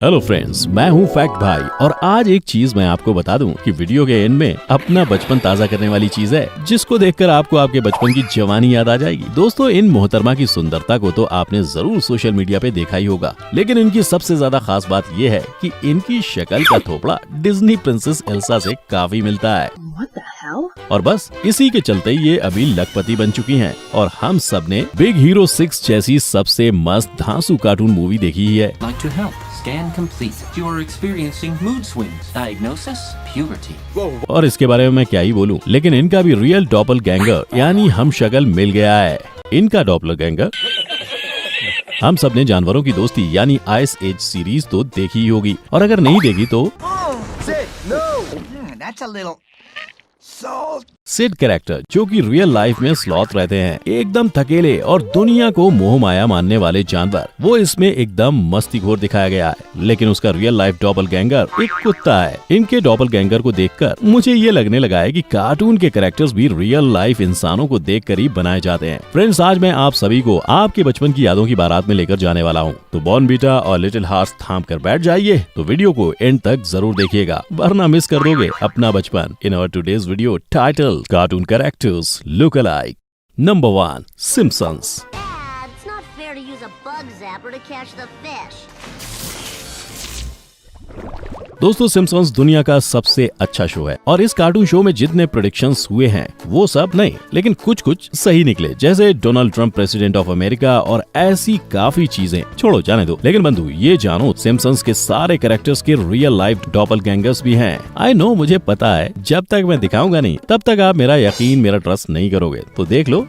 Hello friends, मैं हूं fact भाई और आज एक चीज मैं आपको बता दूं कि वीडियो के एंड में अपना बचपन ताज़ा करने वाली चीज है जिसको देखकर आपको आपके बचपन की जवानी याद आ जाएगी। दोस्तों, इन मोहतरमा की सुंदरता को तो आपने जरूर सोशल मीडिया पे देखा ही होगा, लेकिन इनकी सबसे ज्यादा खास बात ये है कि इनकी शक्ल का थोपड़ा डिज्नी प्रिंसेस एल्सा से काफी मिलता है। और बस इसी के चलते ये अभी लखपति बन चुकी हैं और हम सब ने बिग हीरो 6 जैसी सबसे मस्त धांसू कार्टून मूवी देखी ही है। Scan complete. You are experiencing mood swings. Diagnosis: puberty. और इसके बारे में मैं क्या ही बोलूं, लेकिन इनका भी रियल डॉपलगैंगर यानी हम शक्ल मिल गया है। इनका डॉपलगैंगर हम सब ने जानवरों की दोस्ती यानी आइस एज सीरीज तो देखी ही होगी, और अगर नहीं देखी तो सिड कैरेक्टर जो कि रियल लाइफ में स्लॉथ रहते हैं, एकदम थकेले और दुनिया को मोह माया मानने वाले जानवर, वो इसमें एकदम मस्तीखोर दिखाया गया है। लेकिन उसका रियल लाइफ डॉपलगैंगर एक कुत्ता है। इनके डॉपलगैंगर को देखकर मुझे ये लगने लगा है कि कार्टून के कैरेक्टर्स भी रियल लाइफ इंसानों को देखकर ही बनाए जाते हैं। फ्रेंड्स, आज मैं आप सभी को आपके बचपन की यादों की बारात में लेकर जाने वाला हूँ, तो बॉर्नवीटा और लिटिल हार्ट्स थाम कर बैठ जाइए। तो वीडियो को एंड तक जरूर देखिएगा, वरना मिस कर दोगे अपना बचपन। In our today's video title Cartoon characters look alike. Number 1. Simpsons. Dad, it's not fair to use a bug zapper to catch the fish. दोस्तों, सिम्पसन्स दुनिया का सबसे अच्छा शो है और इस कार्टून शो में जितने प्रेडिक्शंस हुए हैं वो सब नहीं, लेकिन कुछ कुछ सही निकले, जैसे Donald Trump president of America और ऐसी काफी चीजें। छोड़ो, जाने दो। लेकिन बंधु, ये जानो सिम्पसन्स के सारे कैरेक्टर्स के रियल लाइफ डॉपलगैंगर्स भी हैं। आई नो, मुझे पता है, जब तक मैं दिखाऊंगा नहीं तब तक आप मेरा यकीन, मेरा ट्रस्ट नहीं करोगे, तो देख लो।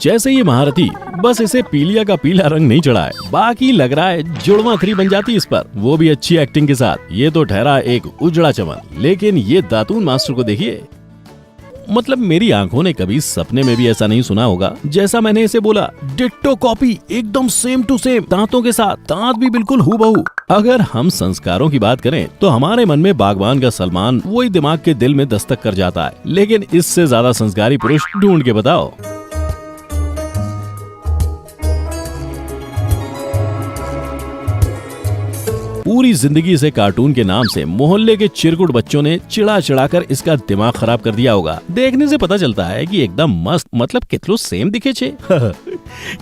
जैसे ये महारथी बस इसे पीलिया का पीला रंग नहीं चढ़ा है, बाकी लग रहा है जुड़वा 3 बन जाती इस पर, वो भी अच्छी एक्टिंग के साथ। ये तो ठहरा एक उजड़ा चमन, लेकिन ये दातून मास्टर को देखिए। मतलब मेरी आंखों ने कभी सपने में भी ऐसा नहीं सुना होगा जैसा मैंने इसे बोला। डिट्टो कॉपी, एकदम सेम टू सेम, दांतों के साथ, दांत भी बिल्कुल हूबहू। अगर हम संस्कारों की बात करें तो हमारे मन में बागवान का सलमान वही दिमाग के दिल में दस्तक कर जाता है, लेकिन इससे ज्यादा संस्कारी पुरुष ढूंढ के बताओ। पूरी जिंदगी से कार्टून के नाम से मोहल्ले के चिरकुट बच्चों ने चिढ़ा चिढ़ाकर इसका दिमाग खराब कर दिया होगा। देखने से पता चलता है कि एकदम मस्त, मतलब कितनो सेम दिखे छे।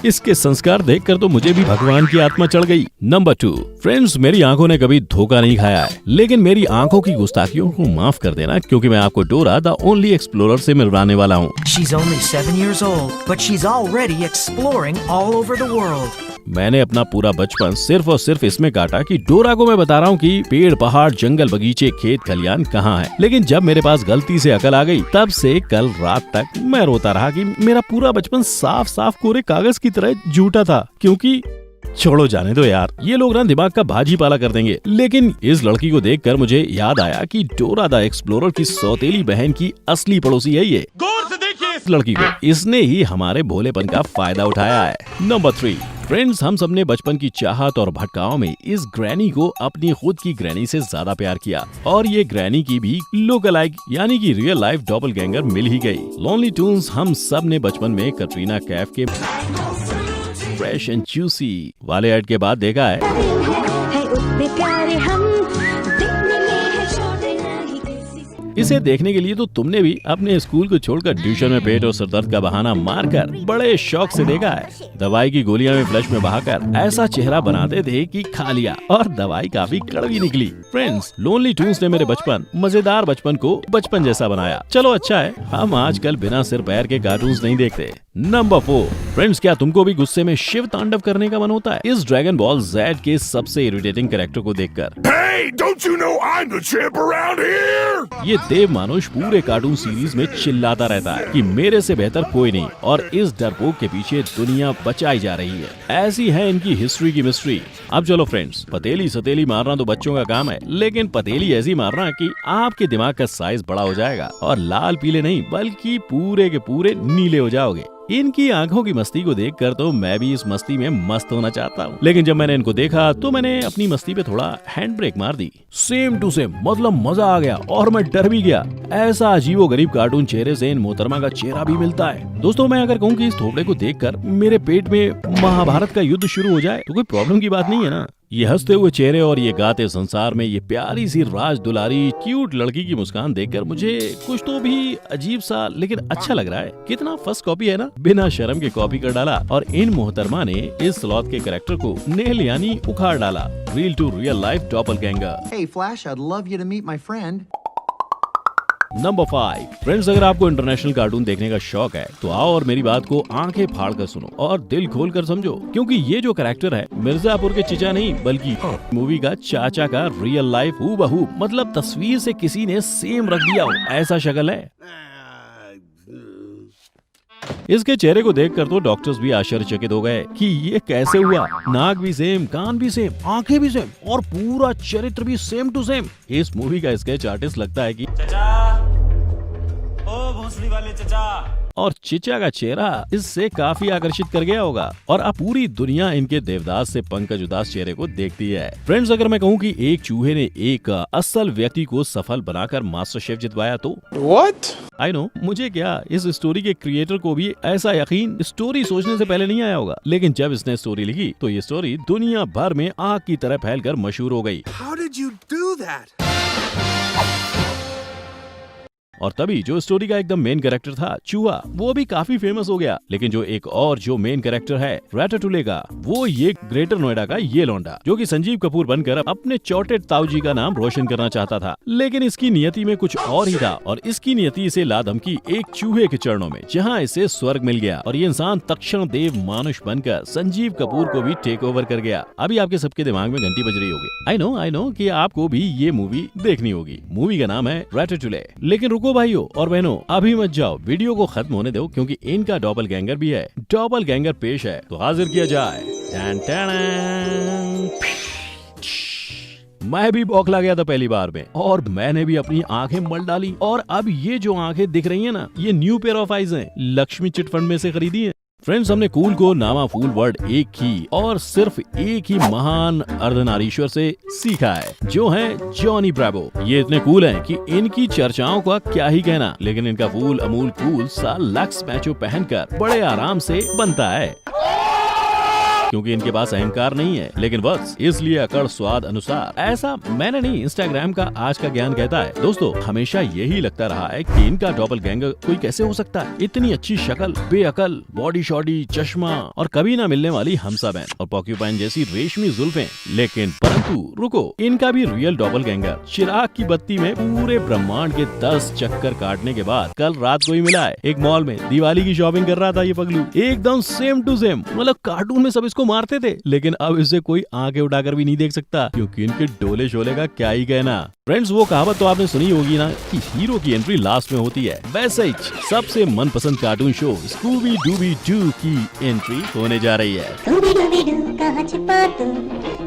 इसके संस्कार देखकर तो मुझे भी भगवान की आत्मा चढ़ गई। नंबर 2. फ्रेंड्स, मेरी आंखों ने कभी धोखा नहीं खाया है, लेकिन मेरी आंखों की गुस्ताखियों को माफ कर देना, क्योंकि मैं आपको डोरा द ओनली एक्सप्लोरर से मिलवाने वाला हूँ। She's only 7 years old, but she's already exploring all over the world. मैंने अपना पूरा बचपन सिर्फ और सिर्फ इसमें काटा कि डोरा को मैं बता रहा हूँ कि पेड़, पहाड़, जंगल, बगीचे, खेत खलियान कहाँ है। लेकिन जब मेरे पास गलती से अकल आ गई, तब से कल रात तक मैं रोता रहा कि मेरा पूरा बचपन साफ साफ कोरे कागज की तरह झूठा था। क्योंकि छोड़ो, जाने दो यार, ये लोग ना दिमाग का भाजी पाला कर देंगे। लेकिन इस लड़की को देखकर मुझे याद आया कि डोरा द एक्सप्लोरर की सौतेली बहन की असली पड़ोसी है ये। गौर से देखिए इस लड़की को, इसने ही हमारे भोलेपन का फायदा उठाया है। नंबर 3. फ्रेंड्स, हम सबने बचपन की चाहत और भटकाव में इस ग्रैनी को अपनी खुद की ग्रैनी से ज्यादा प्यार किया, और ये ग्रैनी की भी लुक अलाइक यानी कि रियल लाइफ डॉपलगैंगर मिल ही गई। लोनली टून्स हम सब ने बचपन में कटरीना कैफ के फ्रेश एंड जूसी वाले ऐड के बाद देखा है। इसे देखने के लिए तो तुमने भी अपने स्कूल को छोड़कर ट्यूशन में पेट और सरदर्द का बहाना मारकर बड़े शौक से देखा है। दवाई की गोलियां में फ्लश में बहाकर ऐसा चेहरा बनाते थे कि खा लिया, और दवाई काफी कड़वी निकली। फ्रेंड्स, लोनली टून्स ने मेरे बचपन, मजेदार बचपन को बचपन जैसा बनाया। चलो अच्छा है, हम आजकल बिना सिर पैर के कार्टून्स नहीं देखते। नंबर 4. फ्रेंड्स, क्या तुमको भी गुस्से में शिव तांडव करने का मन होता है इस ड्रैगन बॉल ज़ेड के सबसे इरिटेटिंग कैरेक्टर को देखकर? Hey, don't you know I'm the champ around here? ये देव मानुष पूरे कार्टून सीरीज में चिल्लाता रहता है कि मेरे से बेहतर कोई नहीं, और इस डरपोक के पीछे दुनिया बचाई जा रही है। ऐसी है इनकी हिस्ट्री की मिस्ट्री। अब चलो फ्रेंड्स, पतेली सतेली मारना तो बच्चों का काम है, लेकिन पतेली ऐसी मारना कि आपके दिमाग का साइज बड़ा हो जाएगा, और लाल पीले नहीं बल्कि पूरे के पूरे नीले हो जाओगे। इनकी आंखों की मस्ती को देखकर तो मैं भी इस मस्ती में मस्त होना चाहता हूँ, लेकिन जब मैंने इनको देखा तो मैंने अपनी मस्ती पे थोड़ा हैंड ब्रेक मार दी। सेम टू सेम, मतलब मजा आ गया और मैं डर भी गया। ऐसा अजीबोगरीब कार्टून चेहरे से इन मोहतरमा का चेहरा भी मिलता है। दोस्तों, मैं अगर कहूँ कि इस थोपड़े को देखकर मेरे पेट में महाभारत का युद्ध शुरू हो जाए तो कोई प्रॉब्लम की बात नहीं है ना। ये हंसते हुए चेहरे और ये गाते संसार में ये प्यारी सी राज दुलारी क्यूट लड़की की मुस्कान देखकर मुझे कुछ तो भी अजीब सा लेकिन अच्छा लग रहा है। कितना फर्स्ट कॉपी है ना, बिना शर्म के कॉपी कर डाला और इन मोहतरमा ने इस स्लॉथ के कैरेक्टर को नेल यानी उखाड़ डाला। Real to real life doppelganger. Hey Flash, I'd love you to meet my friend. Number 5। Friends, अगर आपको इंटरनेशनल कार्टून देखने का शौक है तो आओ और मेरी बात को आंखें फाड़ कर सुनो और दिल खोल कर समझो, क्योंकि ये जो कैरेक्टर है मिर्जापुर के चिचा नहीं बल्कि मूवी का चाचा का रियल लाइफ हूबहू, मतलब तस्वीर से किसी ने सेम रख दिया हो ऐसा शक्ल है। इसके चेहरे को देखकर तो डॉक्टर्स भी आश्चर्यचकित हो गए कि ये कैसे हुआ। नाक भी सेम, कान भी सेम, आंखें भी सेम और पूरा चरित्र भी सेम टू सेम। इस मूवी का स्केच आर्टिस्ट लगता है कि ओ भोसड़ी वाले चचा। और चिचा का चेहरा इससे काफी आकर्षित कर गया होगा और अब पूरी दुनिया इनके देवदास से पंकज उदास चेहरे को देखती है। फ्रेंड्स, अगर मैं कहूँ कि एक चूहे ने एक असल व्यक्ति को सफल बनाकर मास्टर शेफ जितवाया तो What? आई नो, मुझे क्या, इस स्टोरी के क्रिएटर को भी ऐसा यकीन स्टोरी सोचने से पहले नहीं आया होगा, लेकिन जब इसने स्टोरी लिखी तो ये स्टोरी दुनिया भर में आग की तरह फैलकर मशहूर हो गई। How did you do that? और तभी जो स्टोरी का एकदम मेन कैरेक्टर था चूहा, वो भी काफी फेमस हो गया। लेकिन जो एक और जो मेन कैरेक्टर है रैटाटूले का, वो ये ग्रेटर नोएडा का ये लौंडा जो कि संजीव कपूर बनकर अपने चौटे ताऊजी का नाम रोशन करना चाहता था, लेकिन इसकी नियति में कुछ और ही था और इसकी नियति इसे ला धमकी एक चूहे के चरणों में, जहाँ इसे स्वर्ग मिल गया और ये इंसान तक्षण देव मानुष बनकर संजीव कपूर को भी टेक ओवर कर गया। अभी आपके सबके दिमाग में घंटी बज रही होगी। आई नो कि आपको भी ये मूवी देखनी होगी। मूवी का नाम है रैटाटूले। लेकिन रुको भाइयों और बहनों, अभी मत जाओ, वीडियो को खत्म होने दो, क्योंकि इनका डॉपलगैंगर भी है। डॉपलगैंगर पेश है तो हाजिर किया जाए। टन टन। मैं भी बौखला गया था पहली बार में और मैंने भी अपनी आंखें मल डाली। और अब ये जो आंखें दिख रही है ना, ये न्यू पेयर ऑफ आईज है, लक्ष्मी चिटफंड में से खरीदी है। फ्रेंड्स, हमने कूल को नामा फूल वर्ड एक ही और सिर्फ एक ही महान अर्धनारीश्वर से सीखा है, जो है जॉनी ब्रावो। ये इतने कूल हैं कि इनकी चर्चाओं का क्या ही कहना, लेकिन इनका फूल अमूल कूल सा लक्स मैचो पहनकर बड़े आराम से बनता है, क्योंकि इनके पास अहंकार नहीं है, लेकिन बस इसलिए अकड़ स्वाद अनुसार। ऐसा मैंने नहीं, इंस्टाग्राम का आज का ज्ञान कहता है। दोस्तों, हमेशा यही लगता रहा है कि इनका डॉपलगैंगर कोई कैसे हो सकता है। इतनी अच्छी शक्ल, बेअकल, बॉडी शॉडी, चश्मा और कभी ना मिलने वाली हमसा बैन और पॉक्यूपाइन जैसी रेशमी जुल्फें। लेकिन परंतु रुको, इनका भी रियल डॉपलगैंगर चिराग की बत्ती में पूरे ब्रह्मांड के 10 चक्कर काटने के बाद कल रात को ही मिला है। एक मॉल में दिवाली की शॉपिंग कर रहा था ये पगलू, एकदम सेम टू सेम। मतलब कार्टून में सब इसको मारते थे, लेकिन अब इसे कोई आंखें उठाकर भी नहीं देख सकता, क्योंकि इनके डोले शोले का क्या ही कहना। फ्रेंड्स, वो कहावत तो आपने सुनी होगी ना कि हीरो की एंट्री लास्ट में होती है। वैसे ही सबसे मनपसंद कार्टून शो स्कूबी डूबी डू की एंट्री होने जा रही है। कहाँ छिपा तू,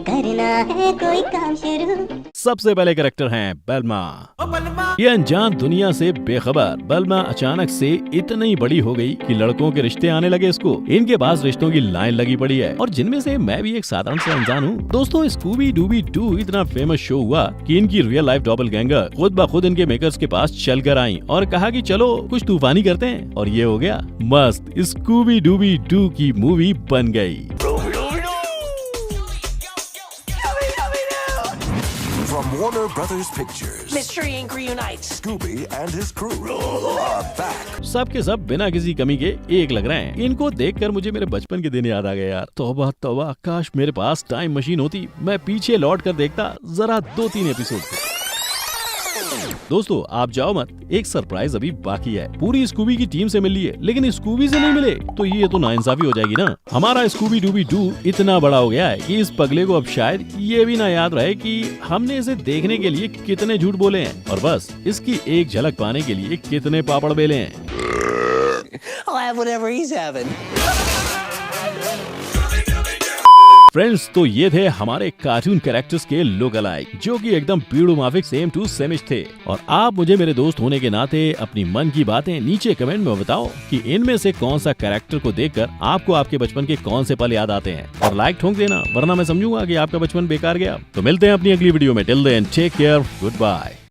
करना है कोई काम शुरू। सबसे पहले कैरेक्टर हैं बेल्मा। ये अनजान दुनिया से बेखबर बेल्मा अचानक से इतनी बड़ी हो गई कि लड़कों के रिश्ते आने लगे इसको। इनके पास रिश्तों की लाइन लगी पड़ी है और जिनमें से मैं भी एक साधारण सा इंसान हूँ। दोस्तों, स्कूबी डूबी डू इतना फेमस शो हुआ कि इनकी रियल लाइफ डॉपलगैंगर खुद ब खुद इनके मेकर्स के पास चल कर आई और कहा कि चलो कुछ तूफानी करते हैं, और ये हो गया मस्त स्कूबी डूबी डू की मूवी बन गई। From Warner Brothers Pictures, Mr. Ink reunites. Scooby and his crew are back. सब के सब बिना किसी कमी के एक लग रहे हैं। इनको देखकर मुझे मेरे बचपन के दिन याद आ गए यार। तौबा तौबा, काश मेरे पास टाइम मशीन होती, मैं पीछे लौट कर देखता जरा 2-3 एपिसोड। दोस्तों, आप जाओ मत, एक सरप्राइज अभी बाकी है। पूरी स्कूबी की टीम से मिल लिए, लेकिन स्कूबी से नहीं मिले तो ये तो नाइंसाफी हो जाएगी ना। हमारा स्कूबी डूबी डू इतना बड़ा हो गया है कि इस पगले को अब शायद ये भी ना याद रहे कि हमने इसे देखने के लिए कितने झूठ बोले हैं और बस इसकी एक झलक पाने के लिए कितने पापड़ बेले हैं। I'll have whatever he's having. Friends, तो ये थे हमारे कार्टून कैरेक्टर्स के लुक अलाइक, जो कि एकदम पीड़ू माफिक सेम टू सेमिश थे। और आप मुझे मेरे दोस्त होने के नाते अपनी मन की बातें नीचे कमेंट में बताओ कि इनमें से कौन सा कैरेक्टर को देखकर आपको आपके बचपन के कौन से पल याद आते हैं। और लाइक ठोक देना, वरना मैं समझूंगा कि आपका बचपन बेकार गया। तो मिलते हैं अपनी अगली वीडियो में। Till then take care, good bye.